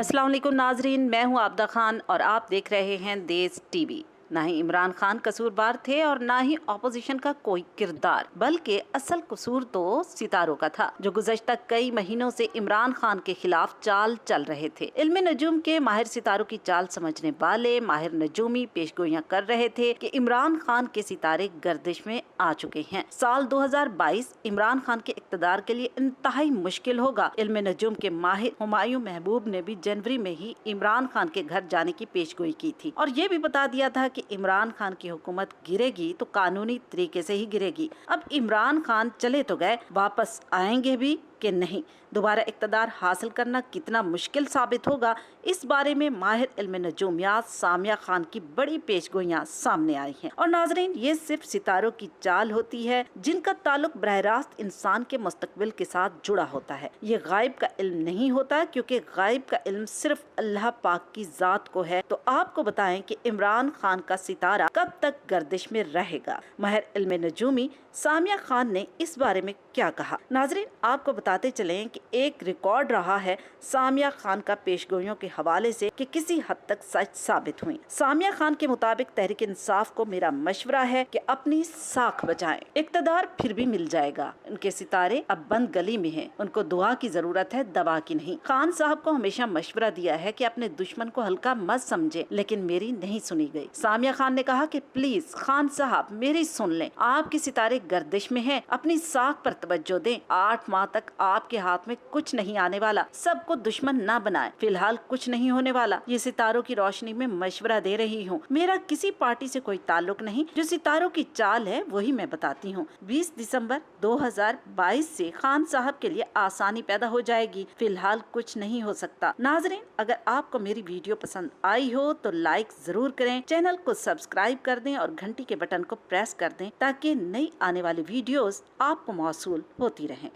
अस्सलाम वालेकुम नाजरीन, मैं हूं आबदा खान और आप देख रहे हैं देश टीवी। ना ही इमरान खान कसूरवार थे और ना ही ऑपोजिशन का कोई किरदार, बल्कि असल कसूर तो सितारों का था, जो गुज़श्ता कई महीनों से इमरान खान के खिलाफ चाल चल रहे थे। इल्म नजूम के माहिर सितारों की चाल समझने वाले माहिर नजूमी पेशगोइयां कर रहे थे कि इमरान खान के सितारे गर्दिश में आ चुके हैं। साल 2022 इमरान खान के इक़्तिदार के लिए इंतहाई मुश्किल होगा। इल्म नजूम के माहिर हुमायूं महबूब ने भी जनवरी में ही इमरान खान के घर जाने की पेशगोई की थी और ये भी बता दिया था कि इमरान खान की हुकूमत गिरेगी तो कानूनी तरीके से ही गिरेगी। अब इमरान खान चले तो गए, वापस आएंगे भी कि नहीं, दोबारा इक़्तिदार हासिल करना कितना मुश्किल साबित होगा, इस बारे में माहिर इल्म नजूमियात सामिया खान की बड़ी पेशगोइयां सामने आई हैं। और नाजरीन, ये सिर्फ सितारों की चाल होती है जिनका ताल्लुक बरह रास्त इंसान के मुस्तकबिल के साथ जुड़ा होता है। ये गायब का इल्म नहीं होता, क्योंकि गायब का इल्म सिर्फ अल्लाह पाक की जात को है। तो आपको बताएं कि इमरान खान का सितारा कब तक गर्दिश में रहेगा। माहिर इल्म नजूमी सामिया खान ने इस बारे में क्या कहा। नाजरीन, आपको बताते चलें कि एक रिकॉर्ड रहा है सामिया खान का पेशगोइयों के हवाले से कि किसी हद तक सच साबित हुई। सामिया खान के मुताबिक तहरीक इंसाफ को मेरा मशवरा है कि अपनी साख बचाएं, इक़्तिदार फिर भी मिल जाएगा। उनके सितारे अब बंद गली में हैं, उनको दुआ की जरूरत है, दवा की नहीं। खान साहब को हमेशा मशवरा दिया है कि अपने दुश्मन को हल्का मत समझे, लेकिन मेरी नहीं सुनी गई। सामिया खान ने कहा कि प्लीज खान साहब मेरी सुन लें, आपके सितारे गर्दिश में हैं, अपनी साख पर तवज्जो दें। 8 माह तक आपके हाथ में कुछ नहीं आने वाला, सबको दुश्मन ना बनाएं। फिलहाल कुछ नहीं होने वाला, ये सितारों की रोशनी में मशवरा दे रही हूँ। मेरा किसी पार्टी से कोई ताल्लुक नहीं, जो सितारों की चाल है वही मैं बताती हूँ। 20 दिसंबर 2022 से खान साहब के लिए आसानी पैदा हो जाएगी। फिलहाल कुछ नहीं हो सकता। नाजरीन, अगर आपको मेरी वीडियो पसंद आई हो तो लाइक जरूर करें, चैनल को सब्सक्राइब कर दें और घंटी के बटन को प्रेस कर दें ताकि नई आने वाली वीडियोस आपको मौसूल होती रहें।